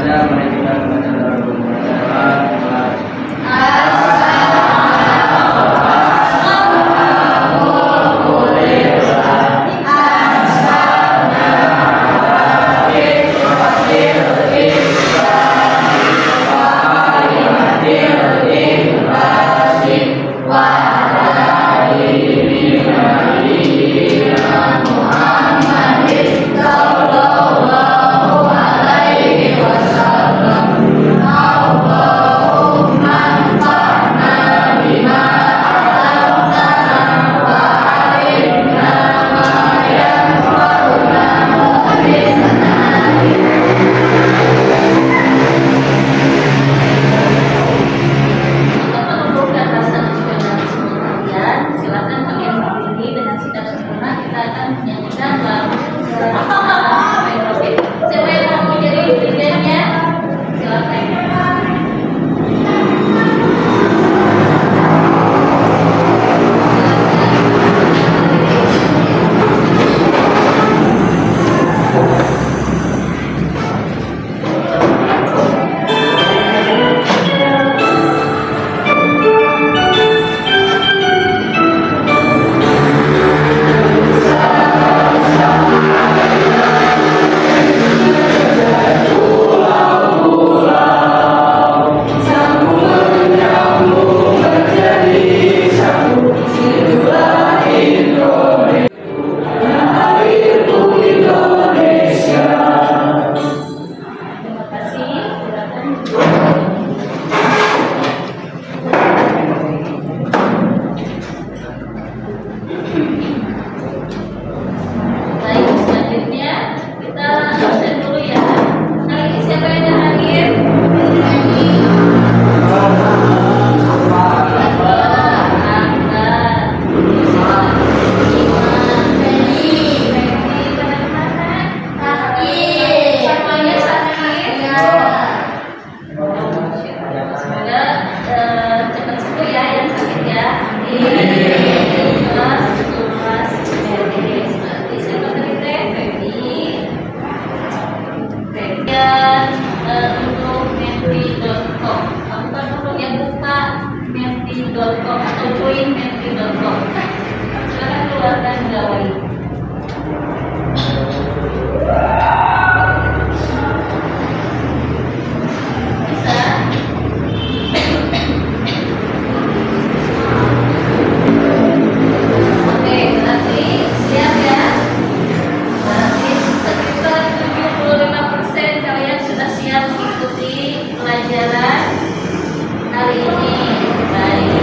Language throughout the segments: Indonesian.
saja, mari kita membaca dalam berbaca. menti.com atau joinmenti.com. Silakan keluarkan gawai. Bisa. Oke, berarti siap ya. Berarti sekitar 75% kalian sudah siap mengikuti pelajaran hari ini. Baik.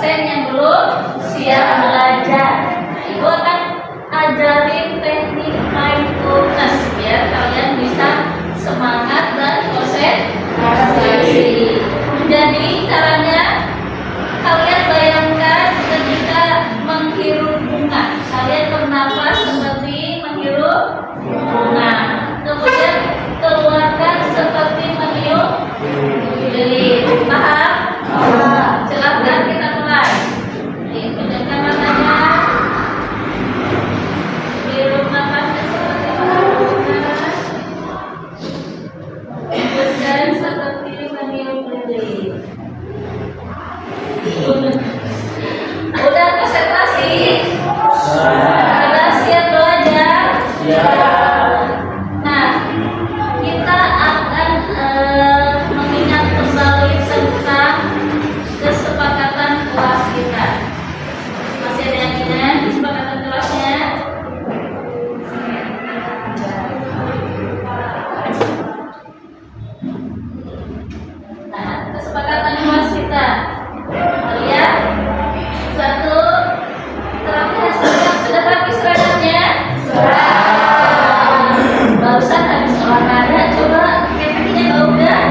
Yang belum siap belajar. Ibu akan ajarin teknik mindfulness biar kalian bisa semangat dan konsentrasi. Jadi caranya kalian bayangkan ketika menghirup bunga, kalian bernafas seperti menghirup bunga, kemudian keluarkan seperti meniup lilin. Paham? Silakan kita mulai. Pejamkan matanya. Hirup nafasnya seperti bunga. Hembuskan seperti meniup lilin. Udah konsentrasi? Sudah siap belajar? Nah, kita akan mengingat kembali tentang kesepakatan kelas kita. Masih ada yang ingat kesepakatan kelasnya? Nah, kesepakatan kelas kita. Lihat. Satu. Sudah rapi seragamnya? Barusan habis olahraga, coba kakinya bau enggak?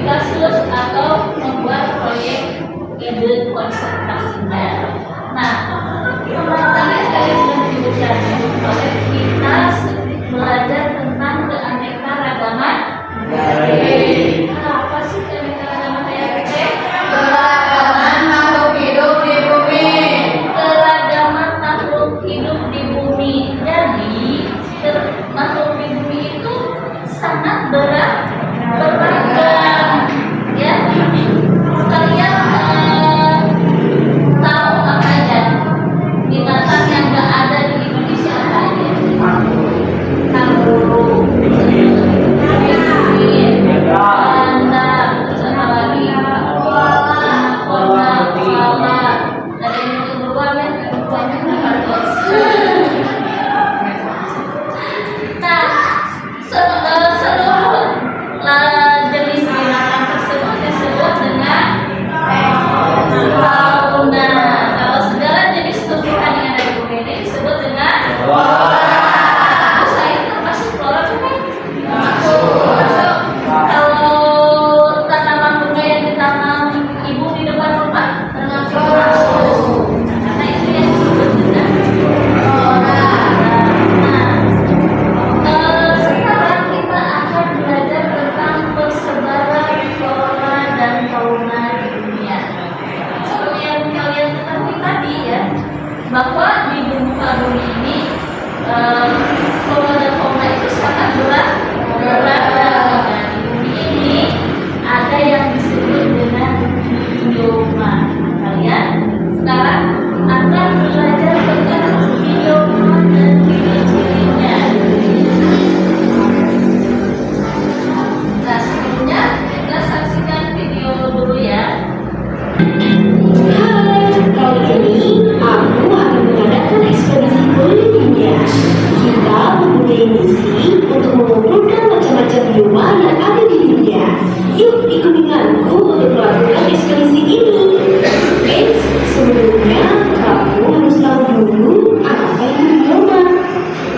kasus atau membuat proyek ide konservasinya. Nah, tadi sekali sudah disebutkan oleh kita belajar tentang keanekaragaman hayati. Apa sih keanekaragaman hayati? Keragaman makhluk hidup di bumi. Keragaman makhluk hidup di bumi. Jadi makhluk di bumi itu sangat beragam, ya. Kalian tahu apa aja binatang yang nggak ada di Indonesia apa aja? Kanguru, penguin, panda, terus apa lagi? Koala, ada yang itu beruang ya, beruangnya kenapa? Nah, seluruh jenis binatang tersebut disebut dengan fauna. Kalau segala jenis tumbuhan yang ada di bumi ini disebut dengan fauna. Saya itu masuk flora bukan? Masuk. Kalau tanaman bunga yang ditanam ibu di depan rumah termasuk masuk. Karena itu yang disebut dengan flora. Sekarang kita akan belajar tentang persebaran flora dan fauna di dunia. Seperti yang kalian ketahui tadi ya, bahwa di bumi ini flora dan fauna itu sangat beragam. Di bumi ini ada yang disebut dengan bioma. Kalian sekarang akan belajar tentang bioma dan ciri-cirinya. Nah, sebelumnya kita saksikan video dulu ya. Hai, kali ini aku akan mengadakan ekspedisi keliling dunia. Kita mempunyai misi untuk mengumpulkan macam-macam bioma yang ada di dunia. Yuk ikut denganku untuk melakukan ekspedisi ini. Eits, sebelumnya kamu harus tahu dulu apa itu bioma.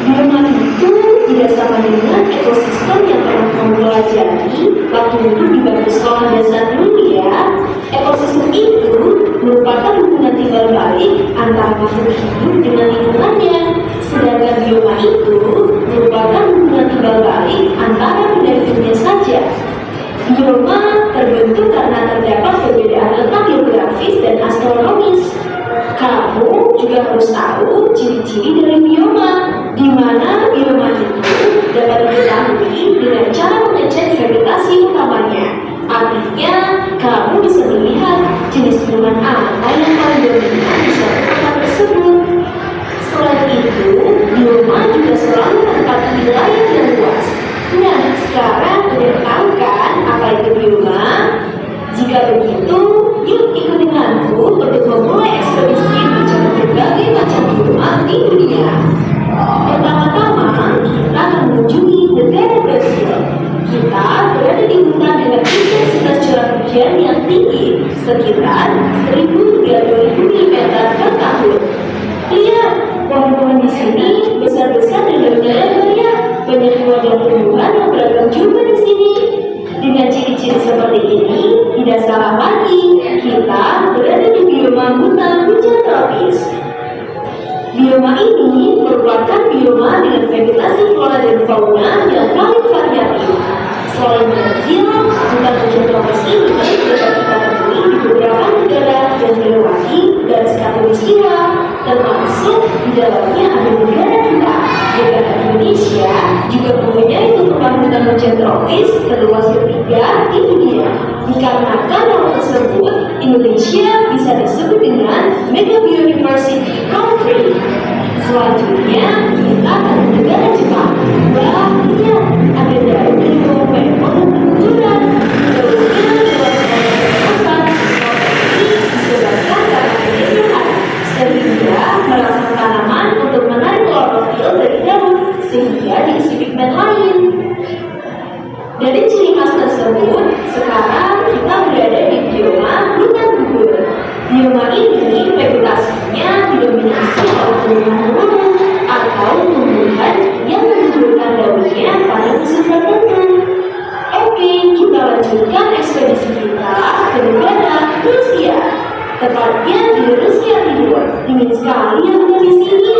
Bioma itu tidak sama dengan ekosistem yang pernah kamu pelajari waktu duduk di bangku sekolah dasar dulu ya. Ekosistem itu merupakan hubungan timbal balik antara makhluk hidup dengan lingkungannya. Sedangkan bioma itu merupakan hubungan timbal balik antara benda hidupnya saja. Bioma terbentuk karena terdapat perbedaan letak geografis dan astronomis. Kamu juga harus tahu ciri-ciri dari bioma, di mana bioma itu dapat diketahui dengan cara mengecek vegetasi utamanya. Artinya, kamu bisa melihat jenis tumbuhan apa yang paling dominan di suatu tempat tersebut. Selain itu, bioma juga selalu menempati wilayah yang luas. Nah, sekarang udah tahu kan apa itu bioma? Jika begitu, yuk ikut denganku untuk memulai ekspedisi mencapai berbagai macam bioma di dunia. Pertama-tama, kita akan mengunjungi negara Brasil. Kita berada di hutan dengan intensitas curah hujan yang tinggi, sekitar 1.000 hingga 2.000 mm per tahun. Lihat, pohon-pohon di sini besar-besar dan daunnya lebar ya. Banyak hewan dan tumbuhan yang beragam juga di sini. Dengan ciri-ciri seperti ini, tidak salah lagi, kita berada di bioma hutan hujan tropis. Bioma ini merupakan bioma dengan vegetasi flora dan fauna yang paling variatif. Selain Brazil, hutan hujan tropis ini dapat kita temui di beberapa negara yang dilewati garis khatulistiwa, termasuk di dalamnya ada negara kita. Negara Indonesia juga mempunyai tutupan hutan hujan tropis terluas ketiga di dunia. Dikarenakan hal tersebut, Indonesia bisa disebut dengan Mega Biodiversity Country. Selanjutnya, kita akan ke negara Jepang. Wah, lihat, ada daun dari bawah pempol dan berguguran. Daunnya luas besar, ini disebabkan karena penyeluruhan, sehingga merangsang tanaman untuk menarik klorofil dari daun, sehingga diisi pigmen lain. Dari ciri khas tersebut, sekarang kita berada di bioma hutan gugur. Bioma ini vegetasinya didominasi ekspedisi kita ke negara Rusia. Tepatnya di Rusia Timur. Dingin sekali ya di sini.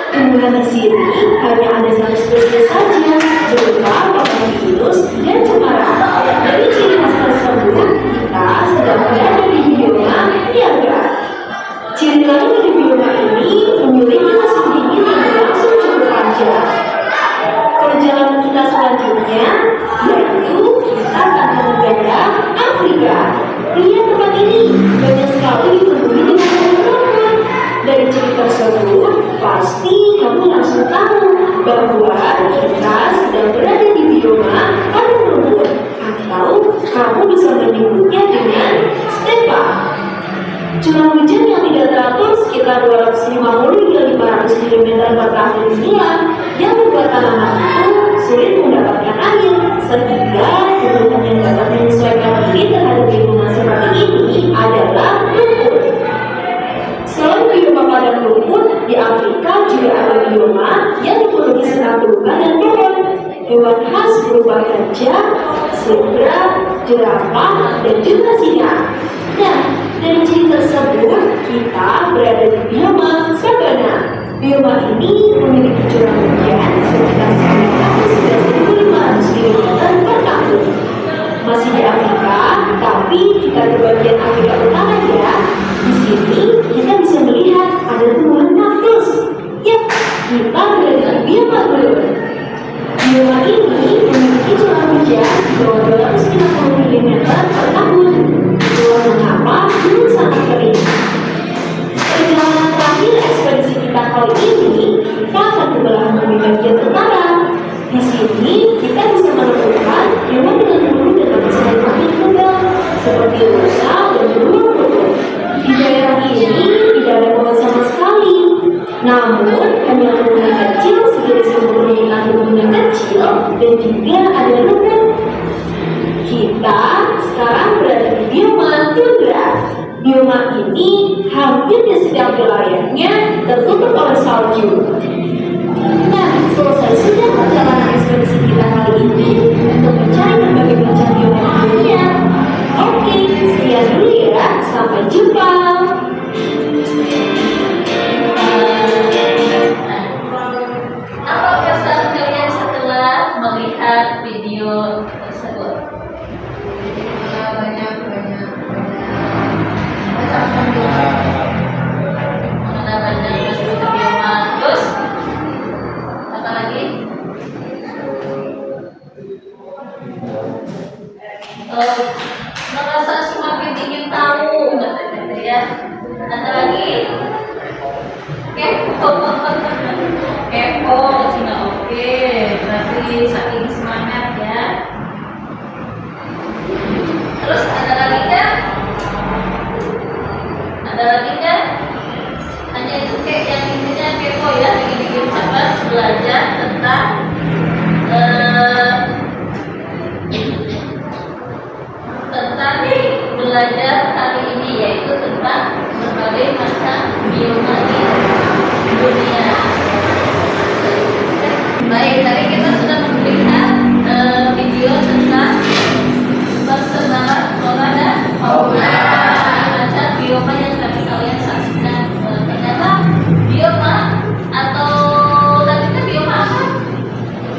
Tumbuhan di sini hanya ada 100 spesies saja, berupa papilius dan cemara. Dari ciri khas tersebut, kita sedang berada di bioma Niaga. Ciri lain dari bioma ini memiliki musim dingin yang berlangsung cukup panjang. Perjalanan kita selanjutnya yaitu kita akan ke negara Afrika. Lihat tempat ini, banyak sekali dipenuhi dengan pohon-pohon. Dari ciri tersebut, pasti kamu langsung tahu bahwa kita sedang berada di bioma padang rumput, atau kamu bisa menyebutnya dengan stepa. Curah hujan yang tidak teratur sekitar 250 hingga 500 mm per tahun inilah yang membuat tanaman itu sulit mendapatkan air, sehingga tumbuhan yang dapat menyesuaikan diri terhadap lingkungan seperti ini adalah rumput. Selain bioma padang rumput, di Afrika juga ada bioma yang dipenuhi serat tumbuhan dan pohon. Hewan khas berupa gajah, zebra, jerapah, dan juga singa. Nah, dari ciri tersebut, kita berada di bioma sabana. Bioma ini memiliki curah hujan sekitar 911.500 mm per tahun. Masih di Afrika, tapi kita di bagian Afrika Utara ya. Di sini kita bisa melihat ada tumbuhan kaktus. Ya, kita berada di bioma gurun. Bioma ini memiliki curah hujan di bawah 250 mm per tahun. Itulah mengapa belum sangat kering. Perjalanan terakhir ekspedisi kita kali ini, kita akan ke belahan bumi bagian utara. Di sini kita bisa menemukan hewan dengan bulu dan lapisan makin tebal, seperti rusa dan beruang kutub. Di daerah ini tidak ada pohon sama sekali. Namun hanya tumbuhan kecil sejenis perkebunan tumbuhan kecil dan juga ada rumput. Kita sekarang berada di bioma tundra. Bioma ini hampir di setiap wilayahnya tertutup oleh salju. Nah, selesai sudah perjalanan ekspedisi kita kali ini untuk mencari berbagai macam bioma di dunia. Oke, sekian dulu ya. Sampai jumpa. Apa perasaan kalian setelah melihat video tersebut? Banyak. Mengenal banyak bioma. Terus apa lagi? Merasa semakin ingin tahu, ya. Ada lagi? Kepo. Cina, oke. Berarti saking semangat ya. Terus ada lagi kan? Hanya itu kayak yang intinya kepo ya, ingin cepat belajar tentang belajar hari ini, yaitu tentang berbagai macam bioma di dunia. Baik, tadi kita sudah melihat video tentang persebaran flora dan fauna. Macam bioma yang tadi kalian saksikan, ternyata bioma atau tadi kan bioma apa?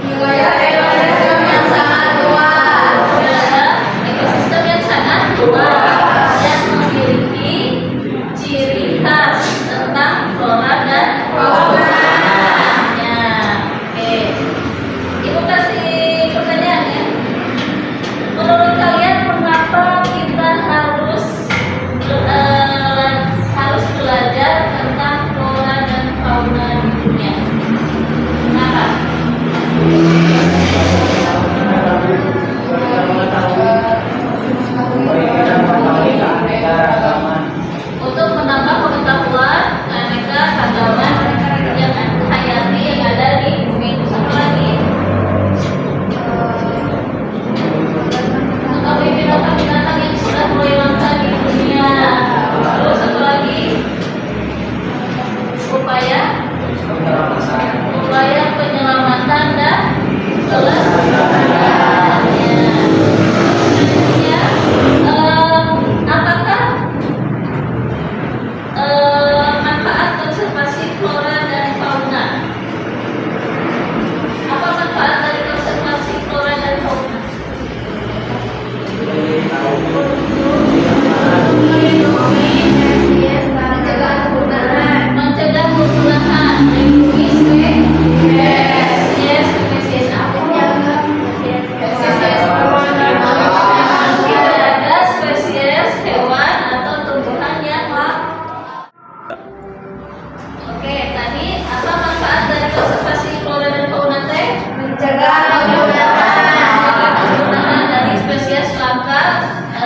Wilayah ekosistem yang sangat luas. Ekosistem yang sangat luas yang memiliki ciri khas tentang flora dan fauna. Ibu kasih pertanyaan ya. Menurut kalian mengapa kita harus belajar tentang flora dan fauna di dunia? Kenapa? Untuk menambah pengetahuan aneka ragaman yang hayati yang ada di bumi. Satu lagi, mengetahui binatang-binatang yang sudah mulai langka di dunia. Terus satu lagi, upaya penyelamatan dan kelestariannya.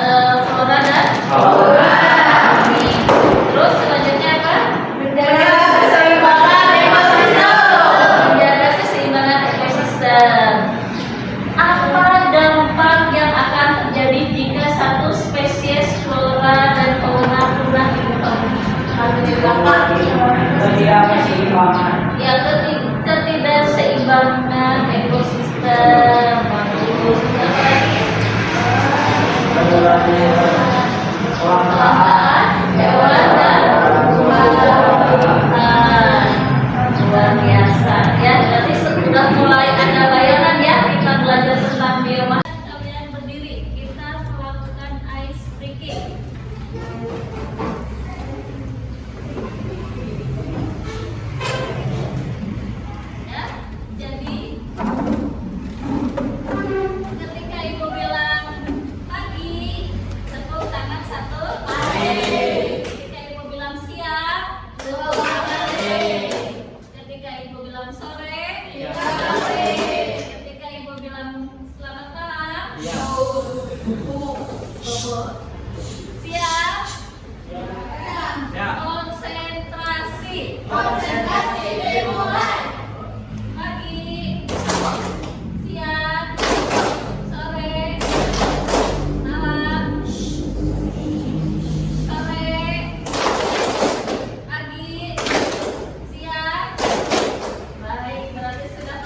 flora dan Fauna. Terus selanjutnya apa? Menjaga keseimbangan ekosistem. Menjaga keseimbangan ekosistem. Apa dampak yang akan terjadi jika satu spesies flora dan fauna punah di muka bumi? Ya, ketidakseimbangan ekosistem. Bagus. Apa lagi? Kelangkaan hewan dan tumbuhan. Luar biasa ya. Berarti sudah mulai ada bayangan ya, kita belajar tentang biomasa. Kalian berdiri, kita melakukan ice breaking. Ya, jadi ketika ibu bilang pagi, tepuk tangan satu. Ketika ibu bilang siap, tepuk tangan. Ketika ibu bilang sore, ketika ibu bilang selamat malam, siap. Konsentrasi dimulai. Pagi, siang, sore, malam, sore, pagi, siang. Baik, berarti sudah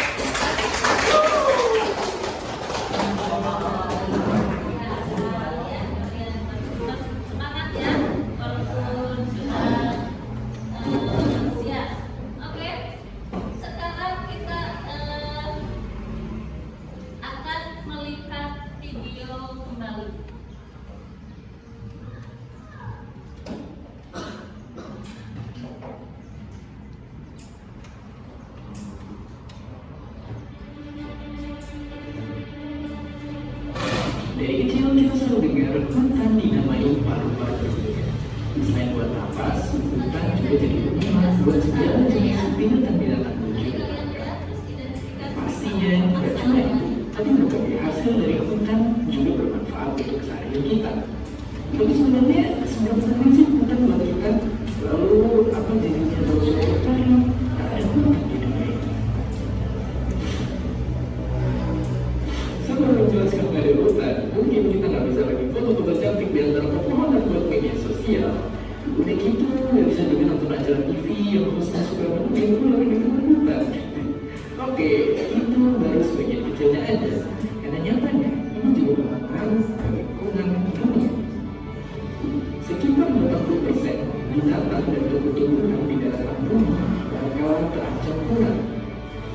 semangat ya, walaupun sudah siap. Oke, sekarang kita akan melihat video kembali. Dari kecil kita selalu dengar hutan dinamai paru-paru. Selain buat napas, hutan juga jadi rumah buat segala jenis binatang-binatang lucu. Pastinya tidak cuma itu, tapi berbagai hasil dari hutan juga bermanfaat untuk keseharian kita. Tapi sebenarnya seberapa penting sih hutan buat kita? Lalu apa jadinya kalau suatu hari tak ada hutan di dunia ini? Sebelum menjelaskan mengenai hutan, mungkin kita nggak bisa lagi foto-foto cantik di antara pepohonan buat media sosial. Udah gitu, nggak bisa juga nonton acara TV yang hostnya suka mungkin ular di tengah hutan. Oke, itu baru sebagian kecilnya aja. Karena nyatanya, ini juga berpengaruh ke lingkungan dunia. Sekitar 80% binatang dan tumbuh-tumbuhan di daratan bumi bakalan terancam punah.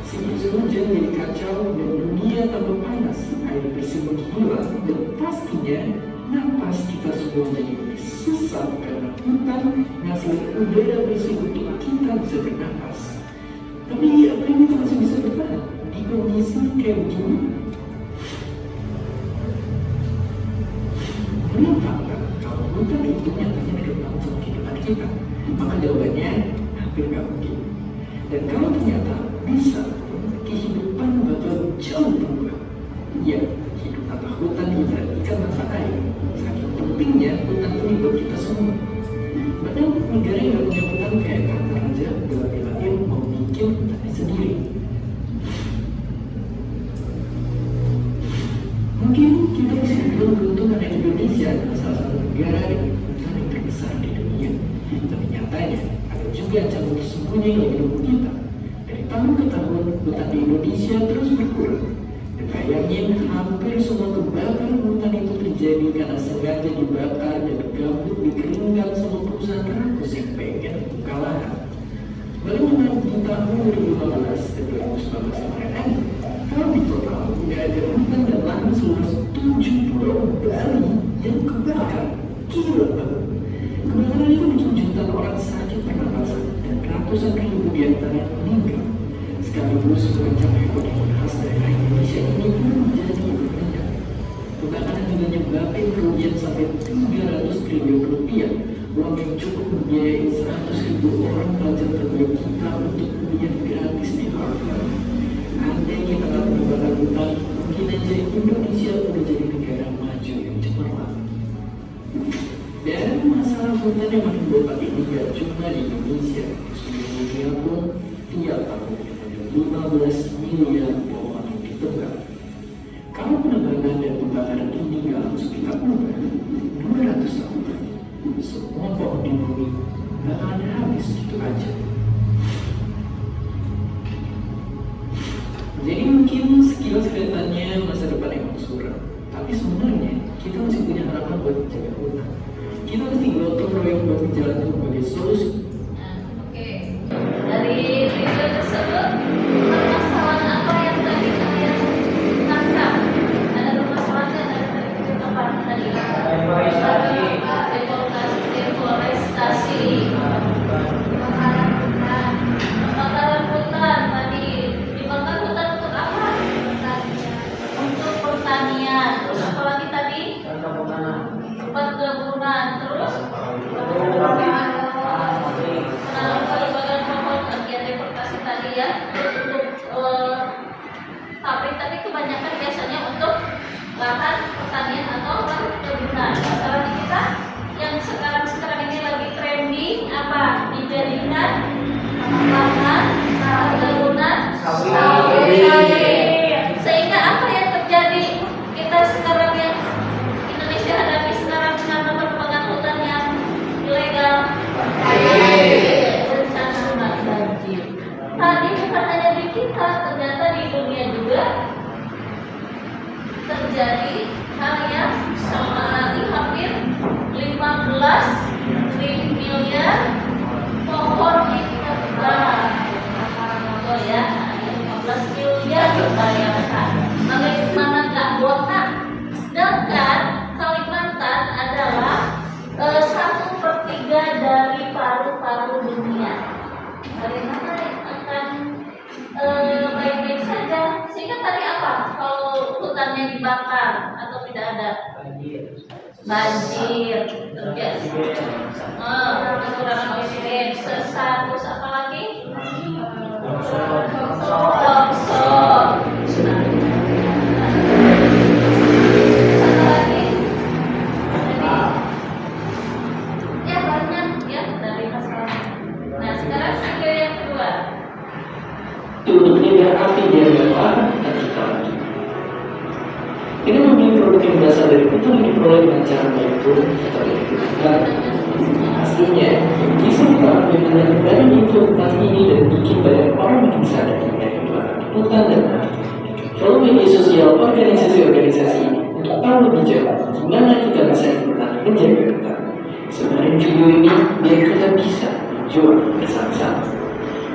Siklus hujan jadi kacau dan dunia tambah panas, air bersih menghilang dan pastinya napas kita semua jadi lebih susah karena hutan ngasilin udara bersih untuk kita bisa bernapas. Tapi apa ini masih bisa bertahan di kondisi kayak begini? Kenapa kalau hutan itu nyatanya dekat banget sama kehidupan kita? Maka jawabannya hampir nggak mungkin. Dan kalau ternyata bisa, kehidupan bakal jauh berubah. Ya, hidup tanpa hutan ibaratkan tanpa air. Saking pentingnya hutan ini buat kita semua. Bahkan negara yang gak punya hutan kayak Qatar aja bela-belain mau bikin hutannya sendiri. Mungkin kita bisa bilang beruntung karena Indonesia adalah salah satu negara dengan hutan yang terbesar di dunia. Tapi nyatanya ada juga ancaman tersembunyi yang hidup kita. Dari tahun ke tahun, hutan di Indonesia terus berkurang. Dan bayangin, hampir semua kebakaran hutan itu terjadi karena sengaja dibakar dan gambut dikeringkan sama perusahaan rakus yang pengen buka lahan. Bagaimana di tahun 2015 dan 2019 kemarin aja, kalau di total udah ada hutan dan lahan seluas 7 pulau Bali yang kebakar. Gila banget. Kebakaran itu bikin jutaan orang sakit pernapasan dan ratusan ribu diantaranya meninggal. Sekaligus mencapai ekonomi khas daerah Indonesia ini pun menjadi rendah. Kebakaran juga nyebabin kerugian sampai 300 triliun rupiah, uang yang cukup membiayai 100.000 orang pelajar terbaik kita untuk kuliah gratis di Harvard. Andai kita nggak membakar hutan, mungkin aja Indonesia udah jadi negara maju yang cemerlang. angkutan yang menghubungkan ini cuma di Indonesia. Di seluruh dunia pun tiap tahun ada 15 miliar pohon yang ditebang. Kalau penebangan dan pembakaran ini nggak harus kita ubah, 200 tahun lagi, semua pohon di bumi bakalan habis gitu aja. Jadi mungkin sekilas kelihatannya masa depan emang suram, tapi sebenarnya kita masih punya harapan buat menjaga hutan. Kita mesti gotong royong buat menjalankan berbagai solusi. Oke, dari video tersebut permasalahan apa yang tadi kalian tangkap? Ada permasalahan yang tadi apa tadi? Deforestasi, pembakaran hutan tadi. Dibakar hutan untuk apa? Untuk pertanian. Terus apa lagi tadi? Perkebunan. Terus penanaman pohon, bagian deforestasi tadi ya. Terus untuk pabrik, tapi kebanyakan biasanya untuk lahan pertanian atau perkebunan. Masalahnya kita yang sekarang ini lagi trending apa? Dijadikan lahan perkebunan sawit. Sehingga apa yang terjadi? Kita sekarang yang Indonesia hadapi sekarang karena penebangan hutan yang ilegal, bencana banjir. Tadi bukan hanya di kita, ternyata di dunia juga terjadi hal yang sama lagi. Hampir 15 miliar pohon ditebang. Oh ya, 15 miliar dibayangkan. Bagaimana nggak botak? Sedangkan Kalimantan adalah 1/3 dari paru-paru dunia. Bagaimana akan baik-baik saja? Sehingga tadi apa? Kalau hutannya dibakar atau tidak ada? Banjir terjadi. Kekurangan oksigen, sesak, terus apa lagi? Longsor. Satu lagi. Jadi, ya banyak ya dari masalahnya. Nah sekarang video yang kedua. Untuk biar api biar dapat kita lagi. Kita memiliki produk yang berasal dari hutan yang diperoleh dengan cara baik pun atau digunakan. Aslinya, bisa kita ambil dari info tentang ini dan bikin banyak orang makin sadar mengenai keberadaan hutan dan api. Follow media sosial organisasi-organisasi ini untuk tahu lebih jauh gimana kita bisa ikutan menjaga hutan. Sebenarnya video ini biar kita bisa berjuang bersama-sama.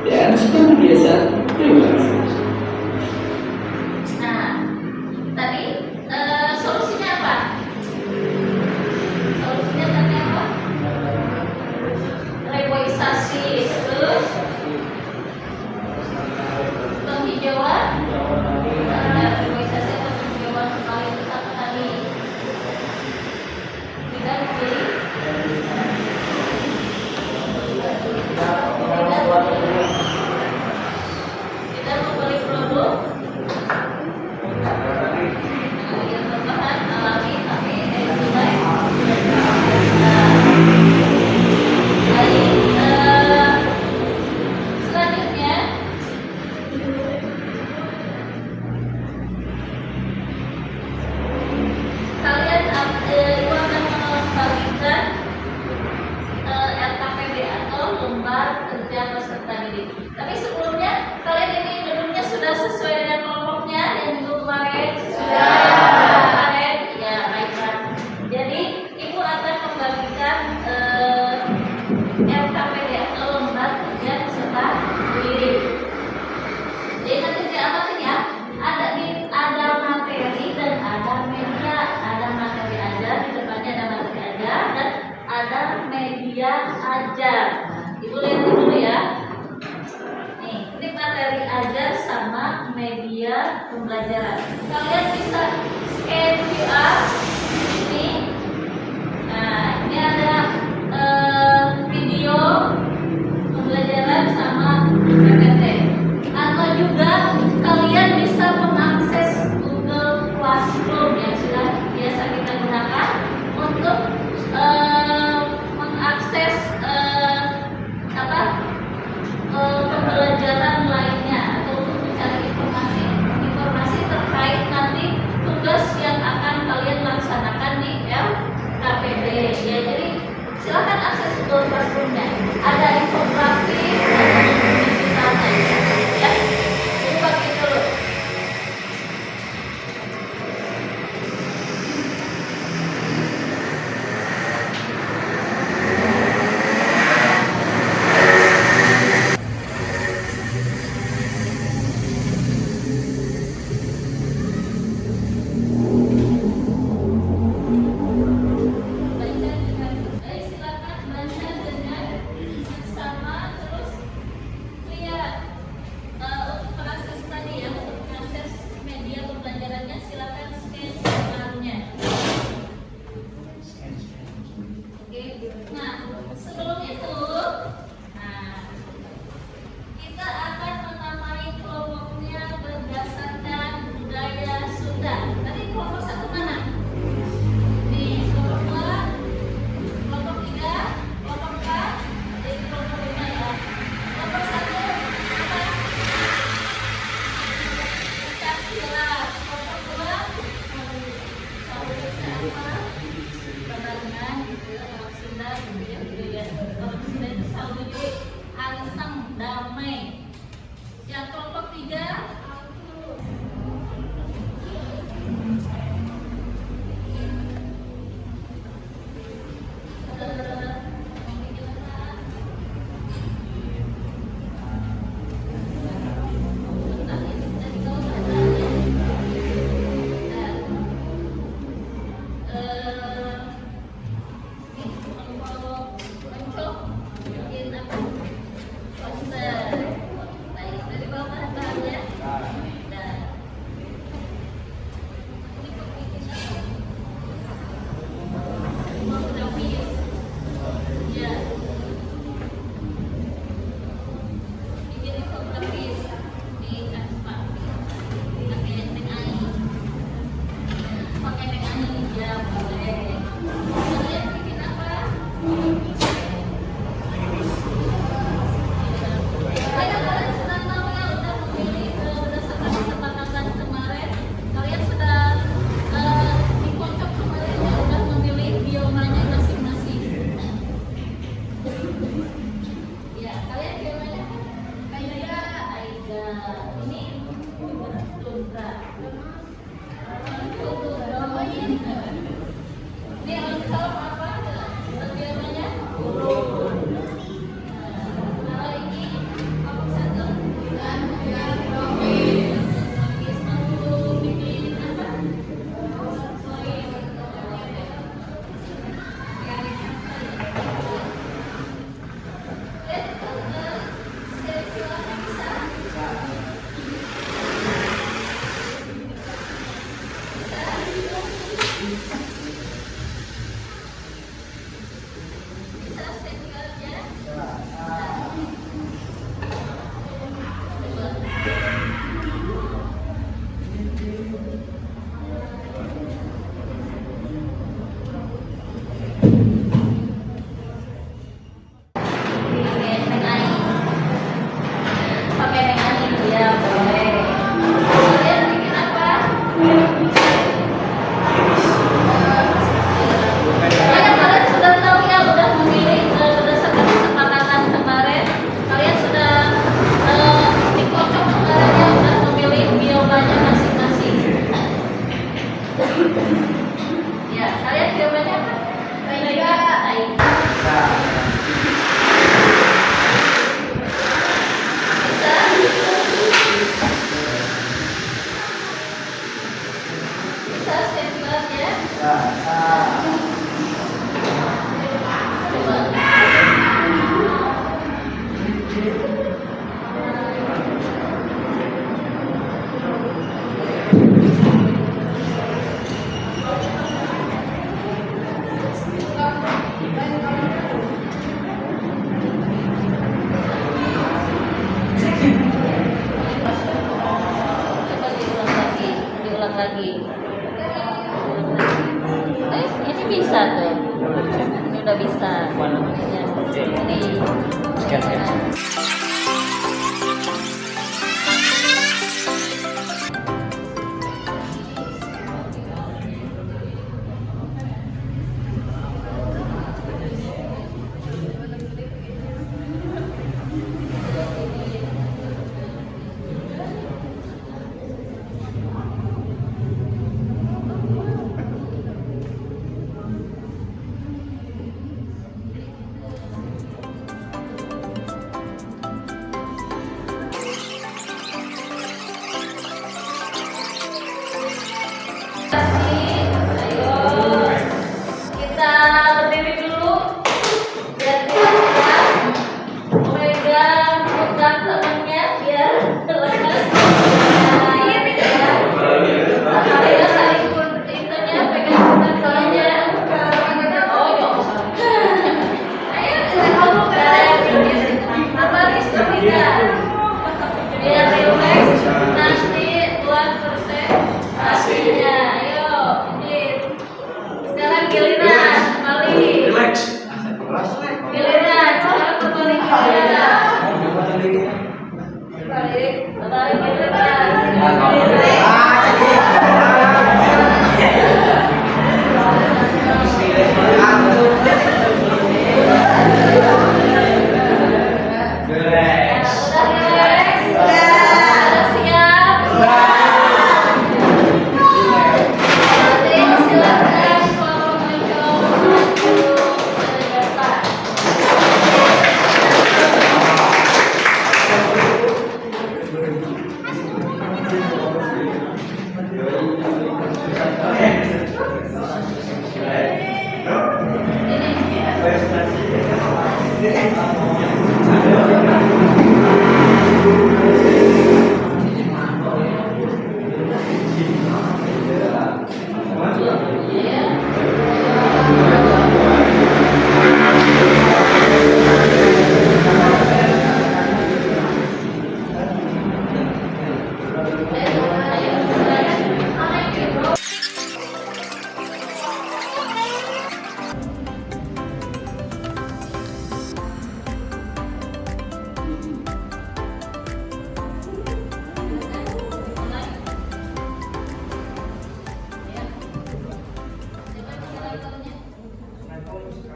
Dan seperti biasa, terima kasih. Nah, tadi solusinya apa? Solusinya tadi apa? Reboisasi, terus penghijauan. Reboisasi atau penghijauan kembali itu satu tadi. Kita beli. Kita membeli produk yang berbahan alami tapi nilai. Selanjutnya kalian ibu akan membagikan LKPD atau lembar kerja peserta didik. Tapi sebelumnya kalian ini duduknya sudah sesuai dengan kelompoknya yang minggu kemarin? Sudah. Kemarin? Ya baiklah. Jadi ibu akan membagikan LKPD atau lembar kerja peserta didik. Jadi nanti diamatin ya. Ada materi dan ada media. Ada materi ajar, di depannya ada materi ajar dan ada media ajar. Ibu lihat dulu ya. Nih, ini materi ajar sama media pembelajaran. Kalian bisa scan QR ini. Nah, ini ada video pembelajaran sama PPT. Atau juga kalian bisa mengakses Google Classroom yang sudah biasa kita gunakan untuk mengakses ya jadi silakan akses Google Classroom-nya. Ada infografis, ada digitalnya, ya. Jadi pakai dulu. Silakan baca dengan sama, terus lihat untuk mengakses tadi ya, untuk mengakses media pembelajarannya silakan scan QR-nya. Oke, nah sebelum itu, nah kita akan menamai kelompoknya berdasarkan budaya Sunda. Tadi kelompok satu mana? Nih, kelompok dua, kelompok tiga, kelompok empat, jadi kelompok lima ya. Kelompok satu apa? Pencak silat. Kelompok dua saudara apa? Babarengan gitu ya, orang Sunda gitu ya, budaya orang Sunda itu saudara anteng damai. Yang kelompok tiga lagi. Ini bisa tuh. Ini udah bisa. Ya. Ini.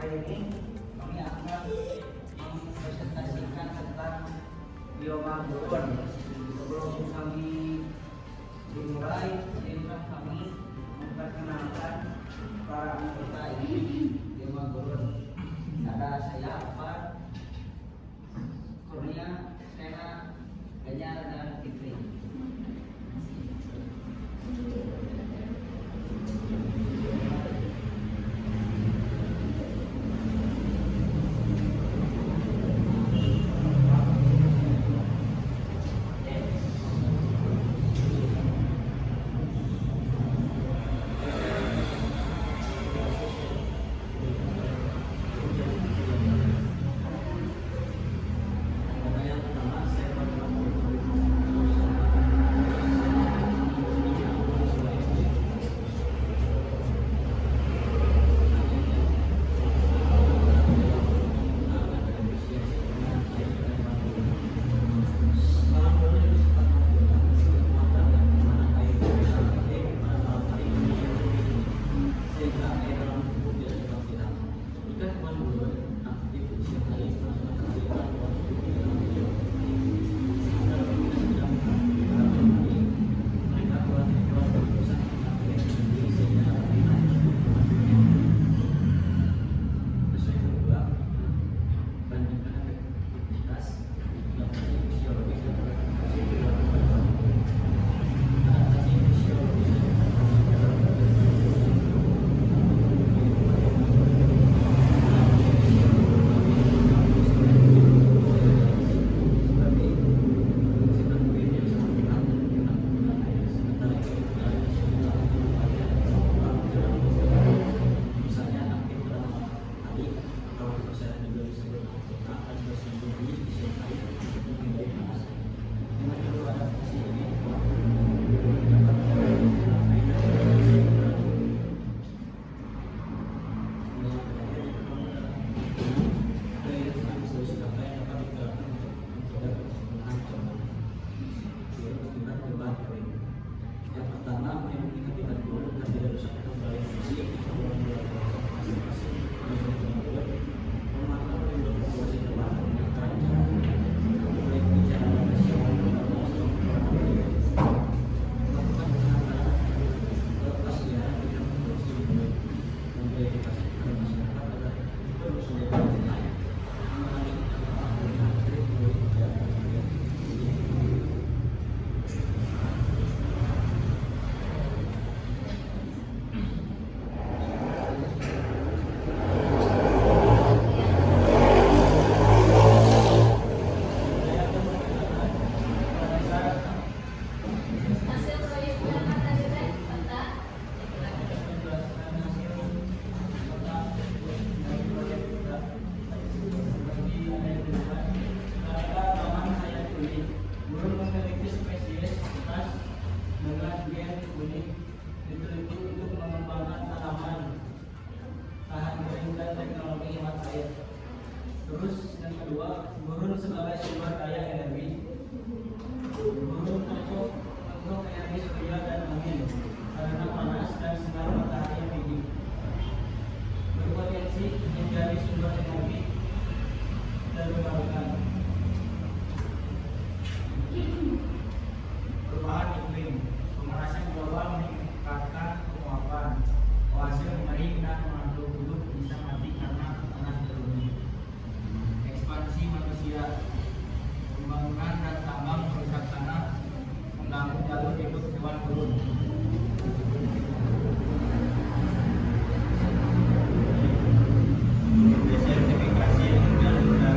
Kali ini kami akan mempresentasikan tentang bioma gurun. Sebelum kami dimulai, izinkan kami memperkenalkan para anggota ini bioma gurun. Ada saya Afan, Kurnia, Sena, Ganyar, dan Fitri. Terus yang kedua, gurun sebagai sumber daya energi. Gurun cocok untuk energi surya dan angin karena panas dan sinar matahari yang tinggi. Berpotensi menjadi sumber energi terbarukan. Perubahan iklim, pemanasan global meningkatkan penguapan. Oase mengering dan mengandung hulu bisa mati karena panas bumi. Ekspansi manusia, pembangunan dan tambang merusak tanah, mengganggu jalur hidup hewan gurun. Desertifikasi yang menjadi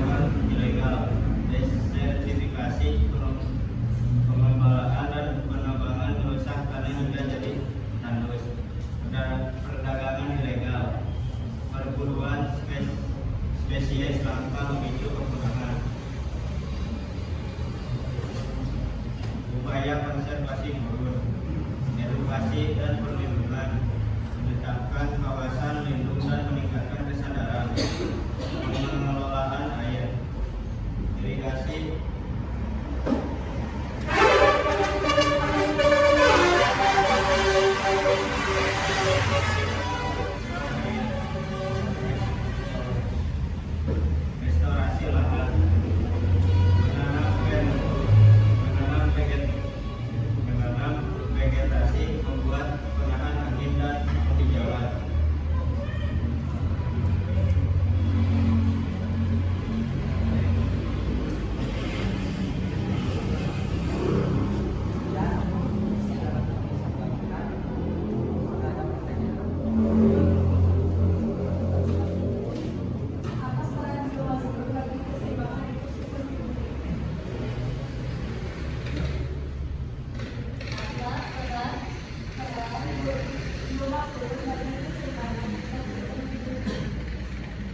spesies langka memicu kepunahan. Upaya konservasi menurun, edukasi dan perlindungan, menetapkan kawasan lindung dan meningkatkan kesadaran, pengelolaan air, irigasi, restorasi lahan, menanam vegetasi, membuat penahan angin dan penghijauan.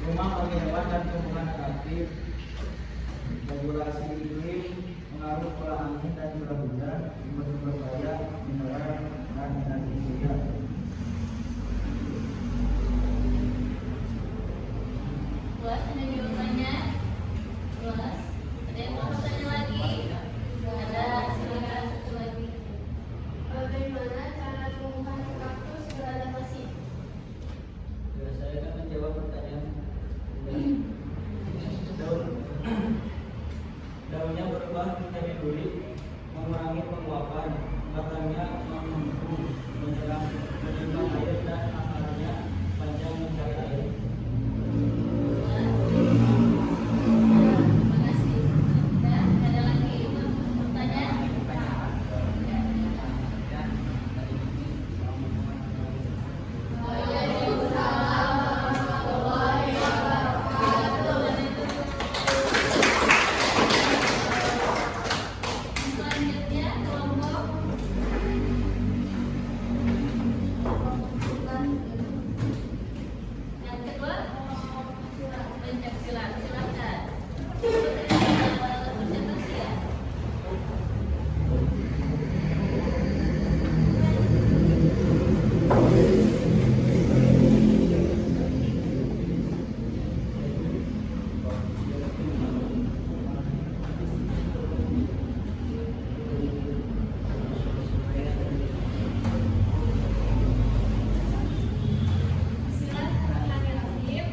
Rumah bagi hewan dan tumbuhan adaptif, regulasi iklim, pengaruh pola angin dan curah hujan, sumber-sumber daya, mineral, dan energi surya. Luas, ada jawabannya? Luas. Ada yang mau bertanya lagi? Ada, silakan satu lagi. Bagaimana cara tumbuhan kaktus beradaptasi? Saya akan menjawab pertanyaan. Daunnya berubah menjadi duri, mengurangi penguapan, batangnya membengkak, menyerang, menyumbang air dan akarnya panjang mencari air. Terima kasih. Dan ada lagi yang mau bertanya? Selanjutnya kelompok yang kedua pencak silat. Silakan. Presentasi ya. Silat relatif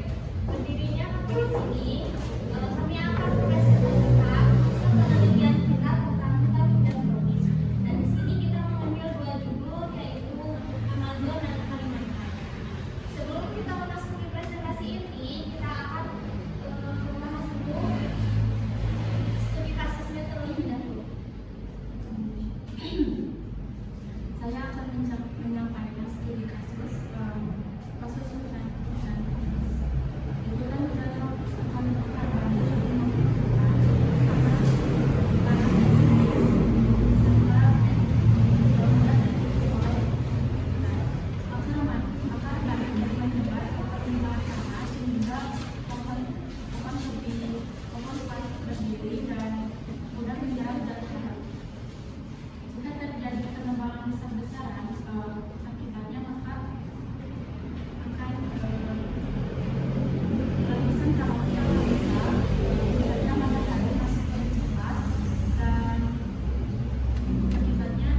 berdirinya di sini. Kami akan mempresentasikan hasil penelitian kita tentang hutan hujan tropis. Dan di sini kita mengambil dua judul, yaitu Amazon dan Kalimantan. Sebelum kita memasuki presentasi ini, kita akan membahas dulu studi kasusnya terlebih dahulu. Saya akan menyampaikan studi kasus hutan tropis. Hutan hujan tropis akan merupakan jika terjadi penebangan besar-besaran, akibatnya maka akan lapisan kawat yang besar, akibatnya matahari masuk lebih cepat, dan akibatnya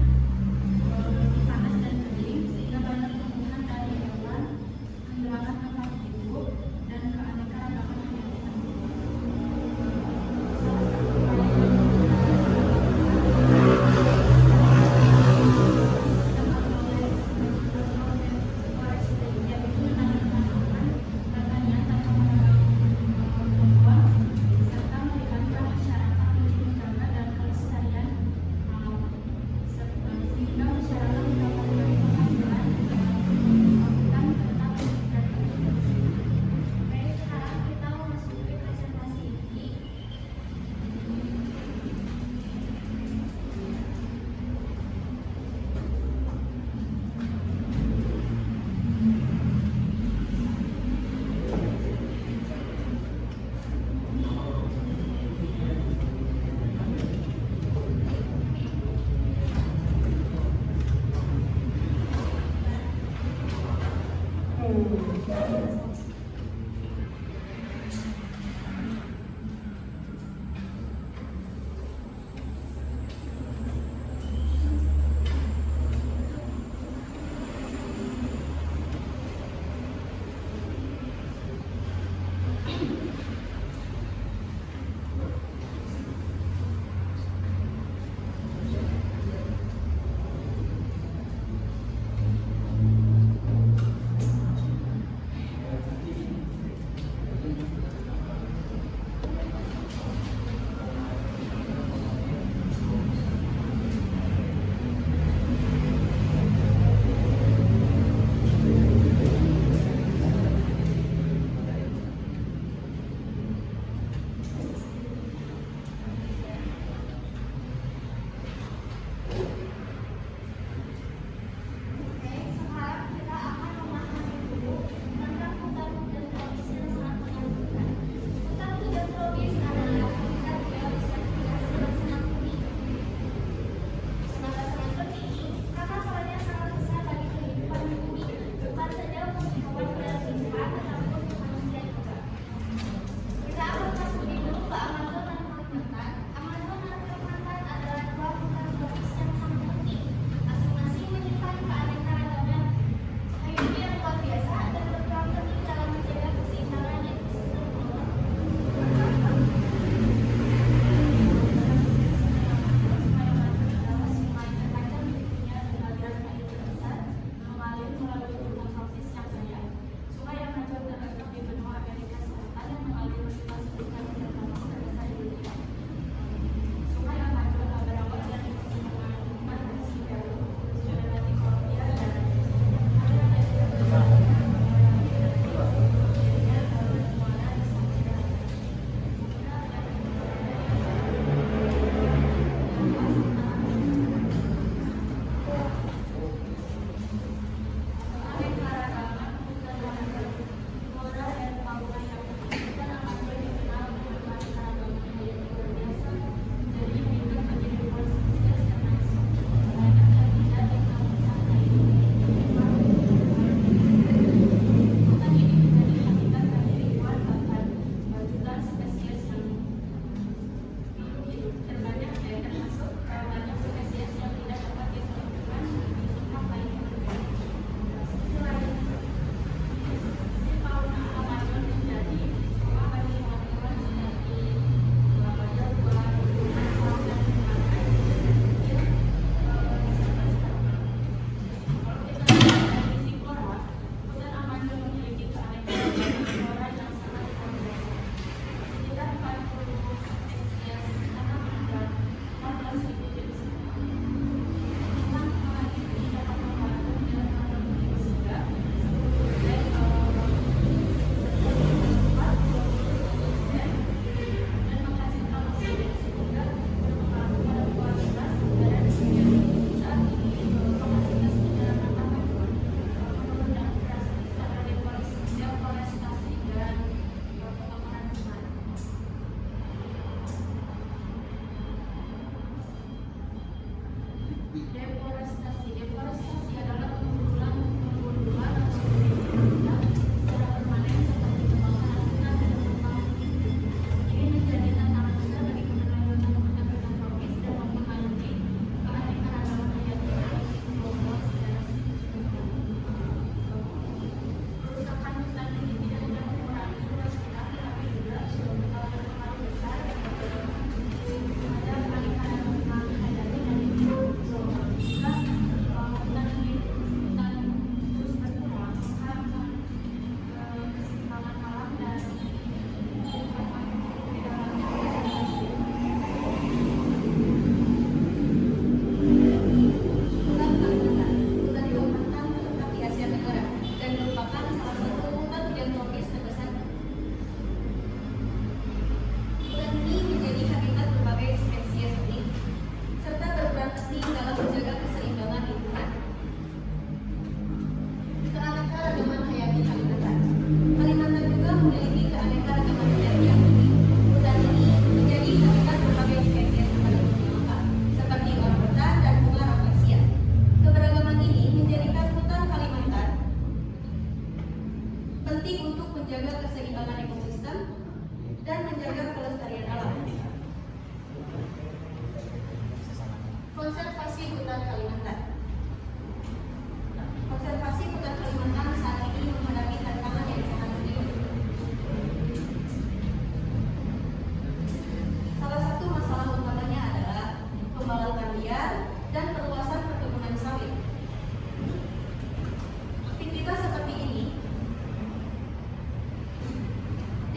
lebih panas dan kering, sehingga banyak tumbuhan dan hewan kehilangan tempat hidup dan keanekaragaman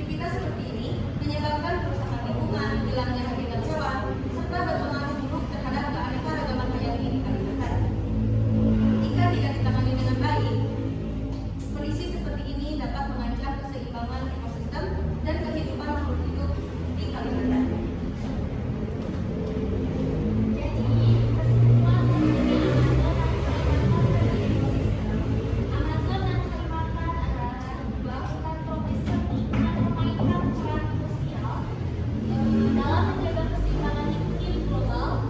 Aktivitas seperti ini menyebabkan kerusakan lingkungan, hilangnya habitat hewan, serta berpengaruh buruk terhadap keanekaragaman hayati di Kalimantan. Jika tidak ditangani dengan baik, kondisi seperti ini dapat mengancam keseimbangan ekosistem dan kehidupan makhluk hidup di Kalimantan. Jadi, kesimpulan dari Amazon dan Kalimantan adalah dua hutan tropis penting yang memainkan peran krusial dalam menjaga keseimbangan iklim global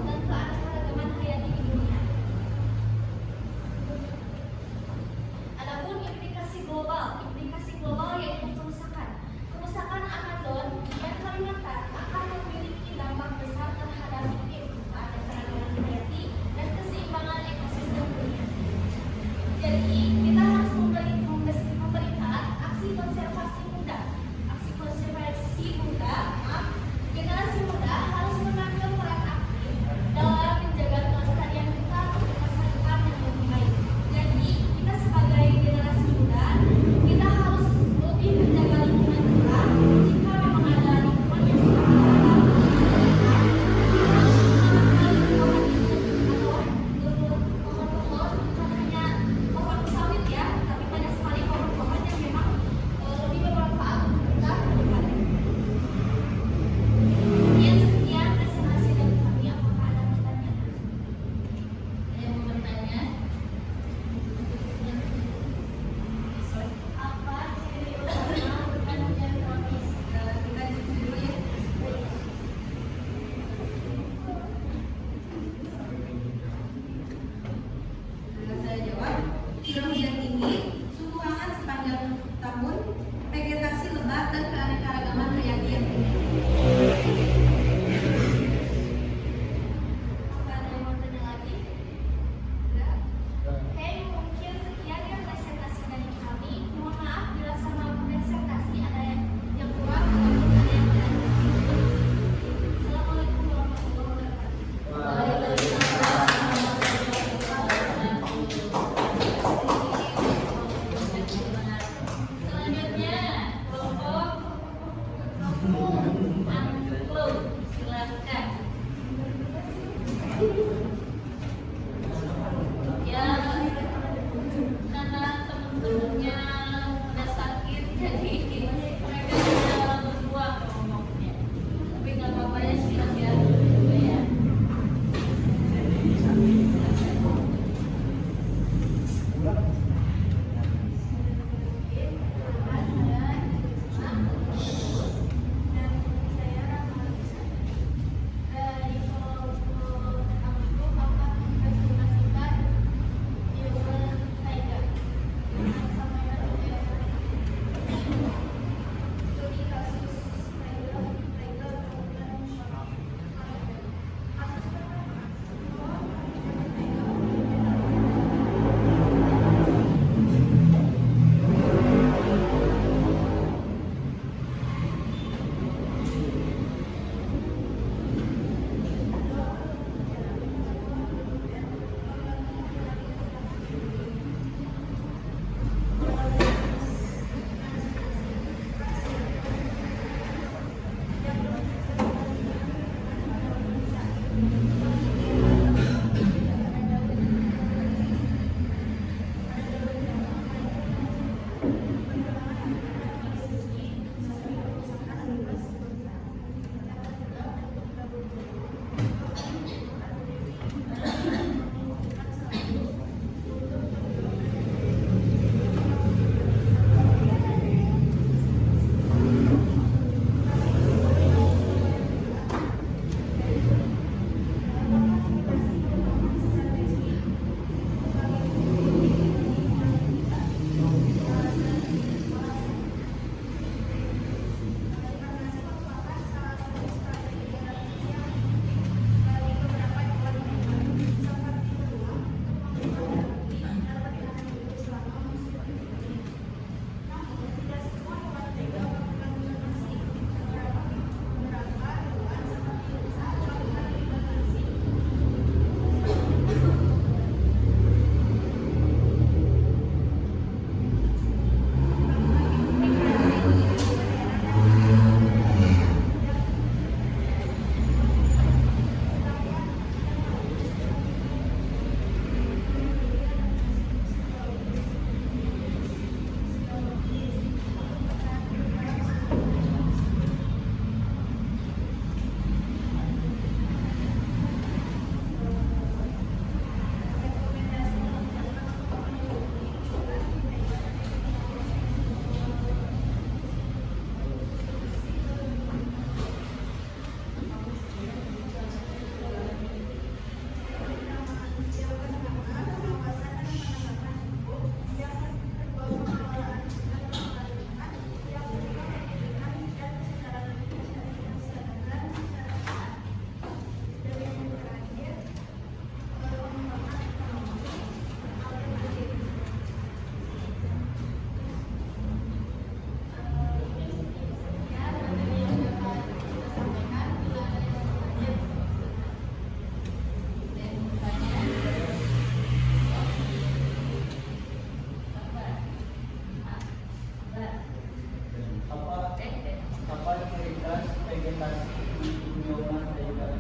Aktivitas vegetasi di bioma daerah.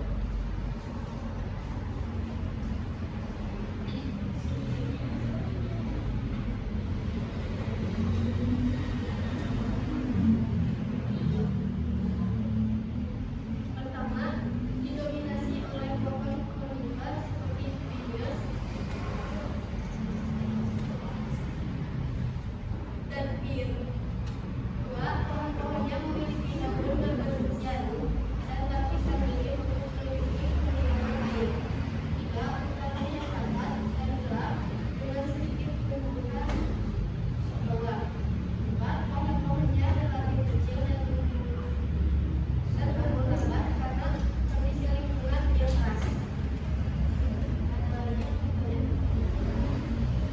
Pertama, didominasi oleh pohon konifer seperti pinus dan pir. Dua, pohon-pohonnya memiliki daun berbentuk jarum dan lapisan milim untuk melindungi penerimaan air. Tiga, utaranya padat dan gelap dengan sedikit tumbuhan bawah. Empat, pohon-pohonnya relatif kecil dan tumbuh lambat karena kondisi lingkungan yang keras.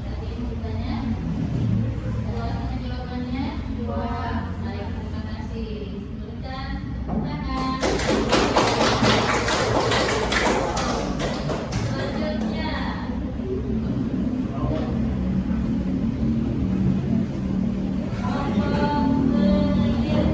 Tadi ditanya, alasan jawabannya dua. Baik, terima kasih. Berikan tangan. Selanjutnya, kelompok penelitian.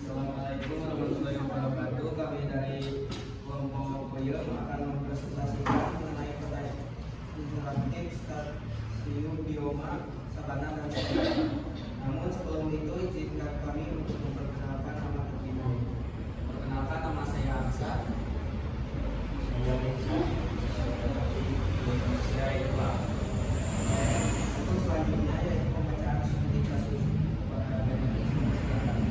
Assalamualaikum warahmatullahi wabarakatuh. Kami dari kelompok Koyo akan mempresentasikan mengenai pertanyaan interaktif stasiun bioma sabana dan savana. Namun sebelum itu izinkan kami untuk memperkenalkan nama terpilih. Perkenalkan, nama saya Aksa. Saya Desa. Saya Iqbal. Untuk selanjutnya yaitu pembacaan studi kasus pada mekanisme sekarang.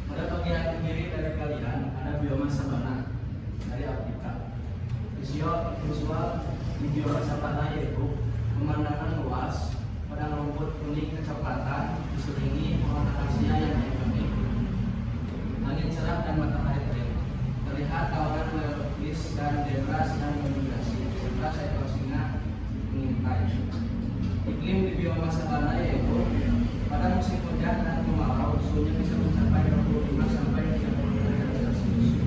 Pada bagian kiri dari kalian ada bioma sabana dari Afrika. Visual di bioma sabana yaitu pemandangan luas, padang rumput kuning kecoklatan diselingi pohon akasia yang ikonik, angin cerah dan matahari terik. Terlihat kawanan melukis dan zebra sedang bermigrasi serta seekor singa mengintai. Iklim di bioma sabana yaitu pada musim hujan dan kemarau suhunya bisa mencapai 25 sampai 30 derajat Celcius.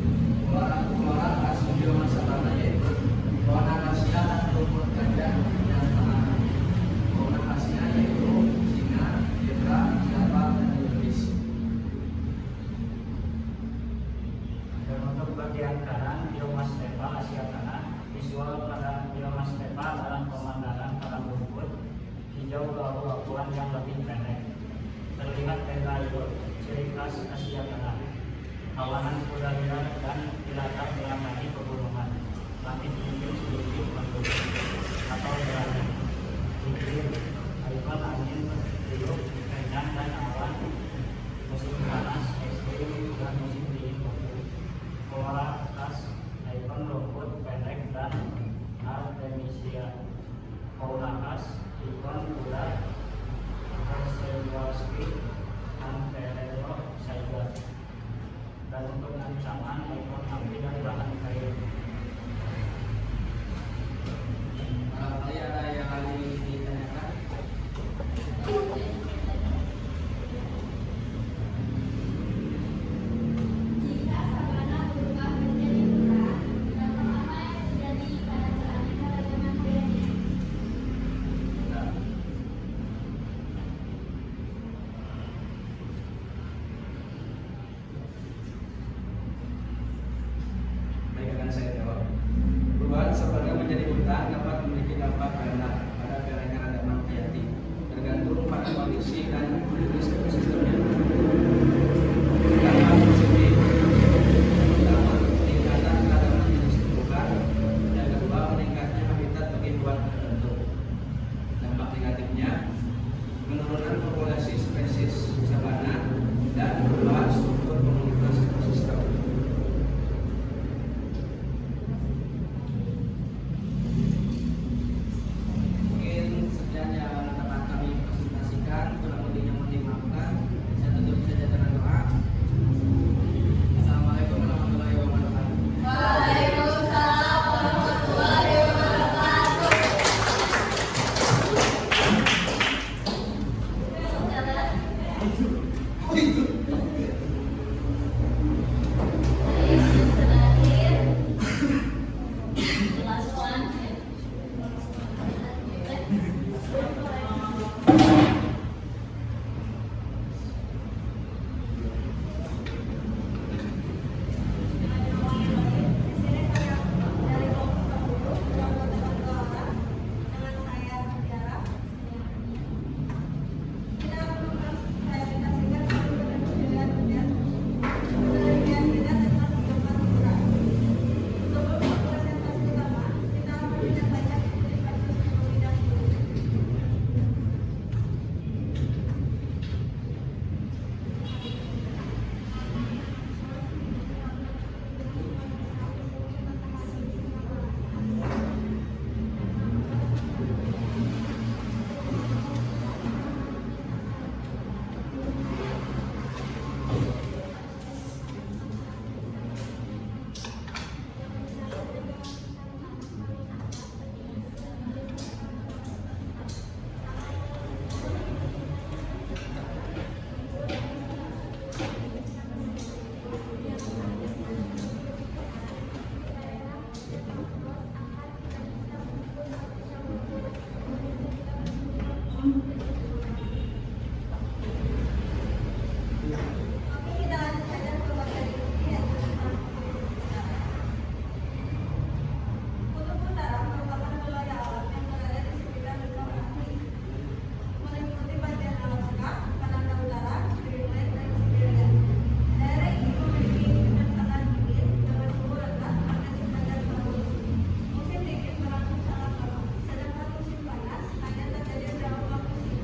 Pengelolaan khas di bioma sabana yaitu pohon akasia dan rumput gajah yang tanaman. Pohon akasia yaitu singa, zebra, java, dan ibis. Dan untuk bagian kanan bioma stepa Asia Tengah, visual pada bioma stepa dalam pemandangan padang rumput hijau abu-abuan yang lebih pendek. Terlihat tenda air, ciri khas Asia Tengah. Kawanan kuda liar dan di latar belakang pegunungan. Langit mungkin sedikit mendung atau berangin. Iklim, ikon angin bertiup, kencang dan awan. Musim panas, ekstrim dan musim dingin baku. Pola atas ikon rumput pendek dan artemisia. Kaunakas, Ikon Bulat, Persewaski, Anterelo, Saibat. Dan untuk ancaman Ikon api dan bahan kayu. Barangkali ada yang lagi ditanyakan. Jika sabana berubah menjadi hutan, dampak apa yang terjadi pada keanekaragaman hayati? Baik, akan saya jawab. Perubahan sabana menjadi hutan dapat memiliki dampak ganda pada keanekaragaman hayati, tergantung pada kondisi dan kondisi ekosistemnya. Dampak positif pertama, peningkatan keragaman jenis tumbuhan, yang kedua meningkatnya habitat bagi hewan tertentu. Dampak negatifnya penurunan populasi spesies sabana dan perubahan struktur komunitas ekosistem. Mungkin sekian yang dapat kami presentasikan, kurang lebihnya mohon dimaafkan. Saya tutup saja dengan doa. Assalamualaikum warahmatullahi wabarakatuh. Waalaikumsalam warahmatullahi wabarakatuh. Last one. Musim dingin berlangsung sangat lama, sedangkan musim panas hanya terjadi beberapa waktu singkat.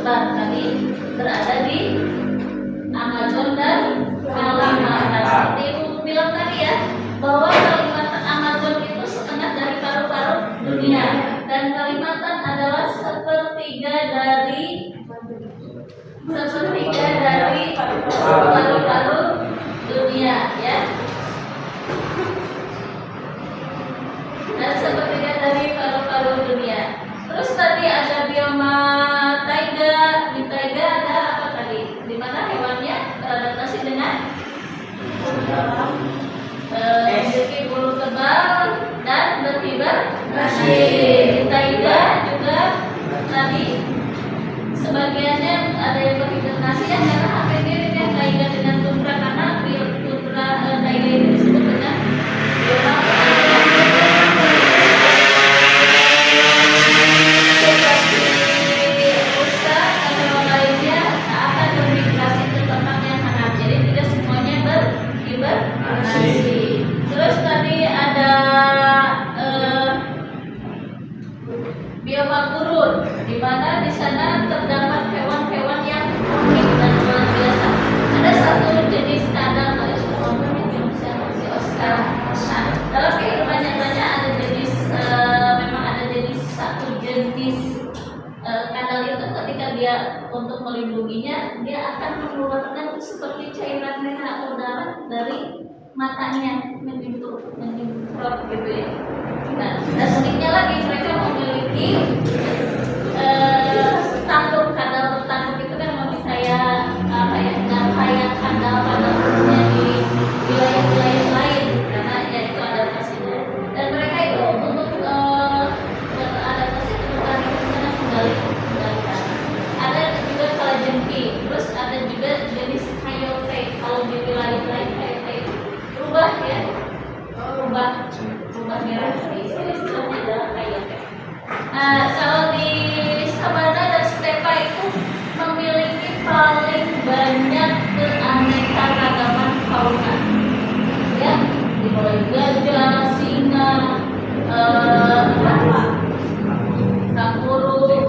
tersebar tadi berada di Amazon dan Kalimantan. Seperti Ibu bilang tadi ya, bahwa Kalimantan Amazon itu setengah dari paru-paru dunia dan Kalimantan adalah sepertiga dari paru-paru dunia ya. Dan sepertiga dari paru-paru dunia. Terus tadi ada bioma taiga. Di taiga ada apa tadi? Di mana hewannya beradaptasi dengan memiliki bulu tebal dan berhiberasi. Di taiga juga tadi sebagiannya ada yang berhiberasi ya, karena apa ini ya taiga dengan tundra, karena tundra taiga ini disebut dengan bioma Terus tadi ada bioma gurun, di mana di sana terdapat hewan-hewan yang unik dan luar biasa. Ada satu jenis kadal si Oscar. Nah, dalam kehidupan nyatanya ada jenis memang ada jenis satu jenis kadal itu ketika dia untuk melindunginya dia akan mengeluarkan seperti cairan merah atau darah dari matanya menyemprot gitu ya. Nah, dan uniknya lagi mereka memiliki tanduk. Kadal bertanduk itu kan memang kayak apa ya, nggak kayak kadal pada umumnya di wilayah-wilayah lain karena ya itu adaptasinya. Dan mereka itu untuk beradaptasi bertahan hidup kembali. Ada juga kalajengking, terus ada juga jenis coyote. Kalau di wilayah lain coyote itu berubah ya, berubah merah, istilahnya adalah coyote. Nah, kalau di sabana dan stepa itu memiliki paling banyak keanekaragaman fauna ya, dimulai gajah, singa, kanguru,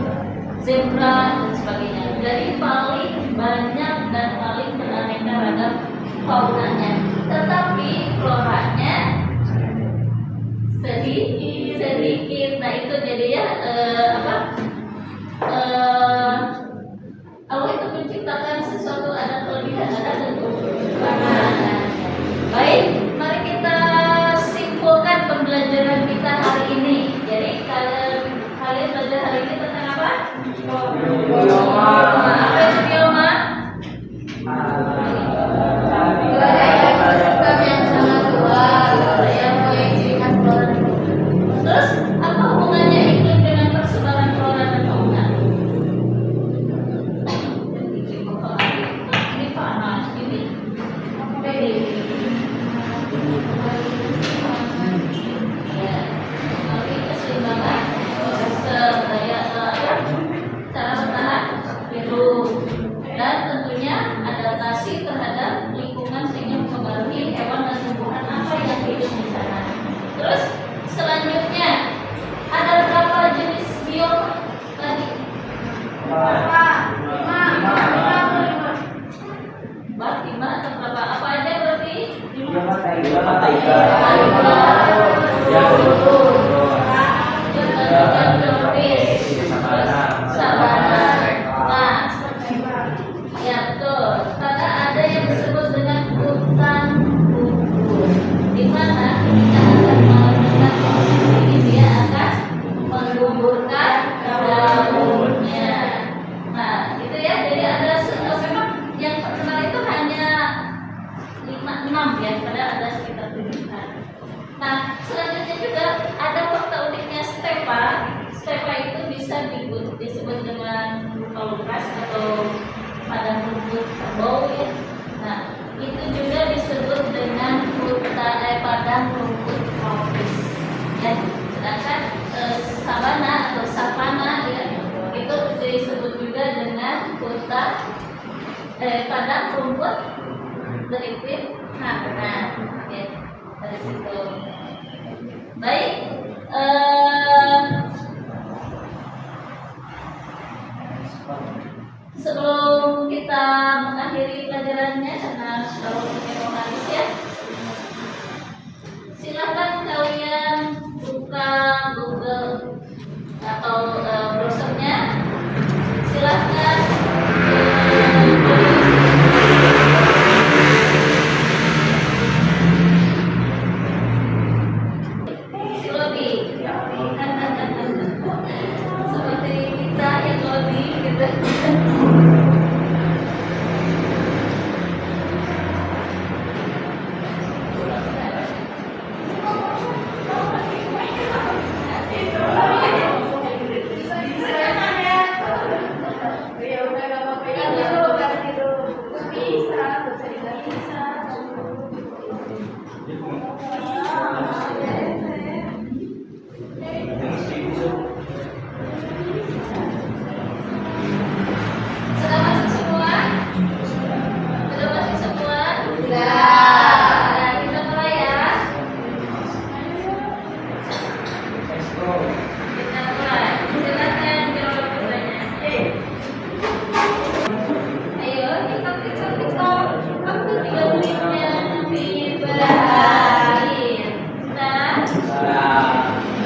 zebra dan sebagainya. Jadi paling banyak dan paling beraneka ragam faunanya, tetapi floranya sedikit. Nah itu jadi ya Allah itu menciptakan sesuatu, ada kelebihan, ada kekurangan. Baik, mari kita simpulkan pembelajaran kita hari ini. Jadi kalian belajar hari ini tentang apa? Bioma. Apa itu bioma? Yang sangat luas, yang mulai ciri khas flora. Terus apa hubungannya iklim dengan persebaran flora dan fauna? Ini panas, ini ya, tapi keseimbangan daya cara bertahan hidup dan tentunya adaptasi terhadap lingkungan sehingga mempengaruhi hewan dan tumbuhan apa yang hidup di sana. Terus selanjutnya ada berapa jenis bioma tadi? Lima atau berapa? Apa aja berarti? Bioma taiga. Sabana. Nah, ya betul. Karena ada yang disebut dengan hutan gugur, di mana ketika akan melakukan proses ini dia akan menggugurkan daunnya. Nah, itu ya. Jadi ada memang yang terkenal itu hanya 5-6 ya, padahal ada sekitar 7. Nah, selanjutnya juga ada fakta uniknya stepa. Stepa itu bisa disebut dengan rupa lukas atau padang rumput kerbau ya. Nah, itu juga disebut dengan padang rumput tropis ya. Sedangkan sabana atau savana ya, itu disebut juga dengan padang rumput beriklim hangat ya. Dari situ. Baik, sebelum kita mengakhiri pelajarannya karena sudah waktunya mau habis ya, silakan kalian buka Google atau browsernya. Silakan Silodi seperti kita yang lodi gitu. Sudah masuk semua? Sudah masuk semua? Nah, kita mulai ya. Kita mulai. Silakan jawab pertanyaan. Ayo, tiktok. Waktu 3 menitnya nanti berakhir.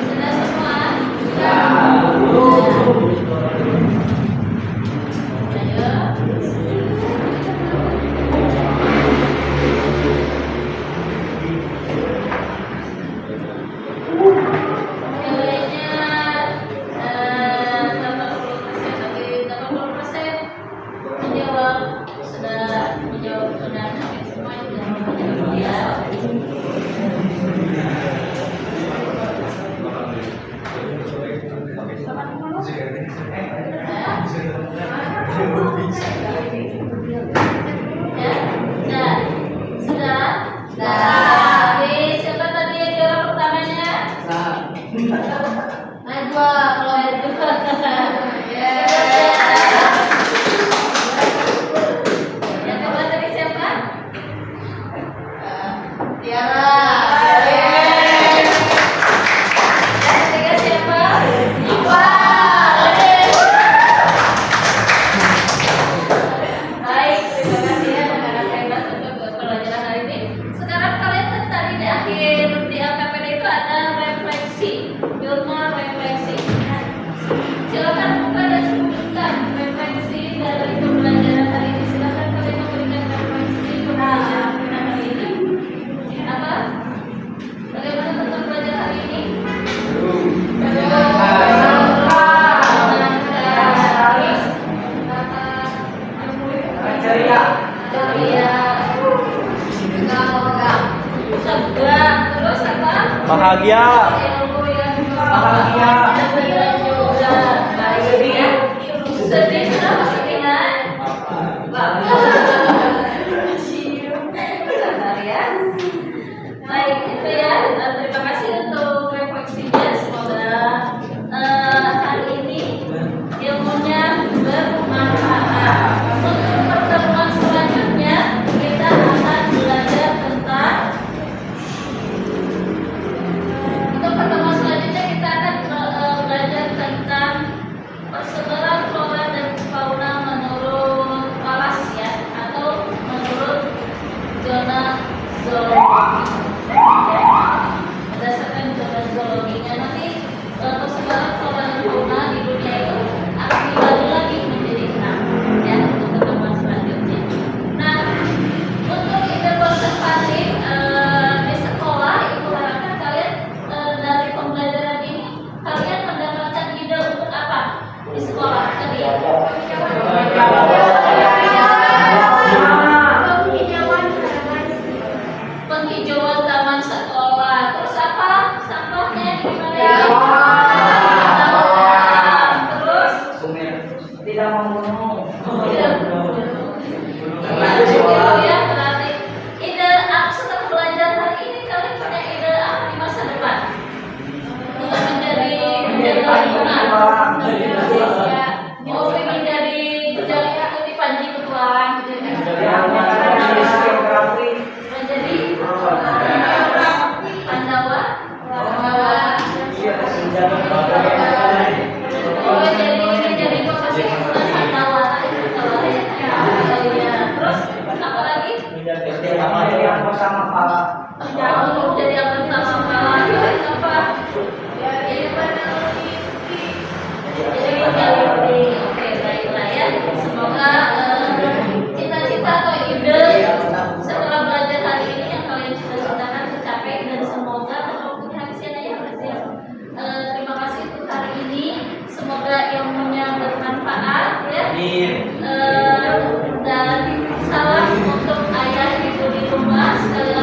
Sudah semua? Ayo. Nilainya 80% tapi 80% menjawab sudah menjawab benar hampir semua yang menjawab ya. Ya, sudah. Oke, siapa tadi yang juara pertamanya? Najwa, kalau Najwa. Yang kedua tadi siapa? Tiara. Yang ketiga siapa? Baik, terima kasih ya anak-anak hebat untuk pelajaran hari ini. Sekarang kalian kan tadi di akhir di LKPD itu ada refleksi, jurnal refleksi. Silakan buka dan sebutkan refleksi dari pembelajaran hari ini. Silakan kalian memberikan refleksi pembelajaran kita hari ini. Apa? Bagaimana tentang pelajaran hari ini? Terus apa? Bahagia. Sedih sudah masih ingat? Sabar ya. Baik, itu ya. Terima kasih untuk refleksinya. Semoga hari ini ilmunya bermanfaat. Untuk pertemuan selanjutnya kita akan belajar tentang belajar tentang persebaran flora dan fauna menurut kelas ya, atau menurut zona zoologi. Berdasarkan zona zoologinya nanti persebaran flora dan fauna di dunia itu akan dibagi lagi menjadi 6 ya untuk pertemuan selanjutnya. Nah, untuk ide konservatif di sekolah ibu harapkan kalian dari pembelajaran ini kalian mendapatkan ide untuk apa di sekolah tadi ya? Penghijauan Jadi yang pertama pala. Jangan jadi yang pertama malah apa? Jadi meneliti. Oke, baiklah ya. Semoga cita-cita atau ide setelah belajar hari ini yang kalian cita-citakan tercapai dan semoga waktunya habisnya ya Mas ya. Terima kasih untuk hari ini. Semoga ilmunya bermanfaat ya. Dan salam untuk ayah ibu di rumah sekalian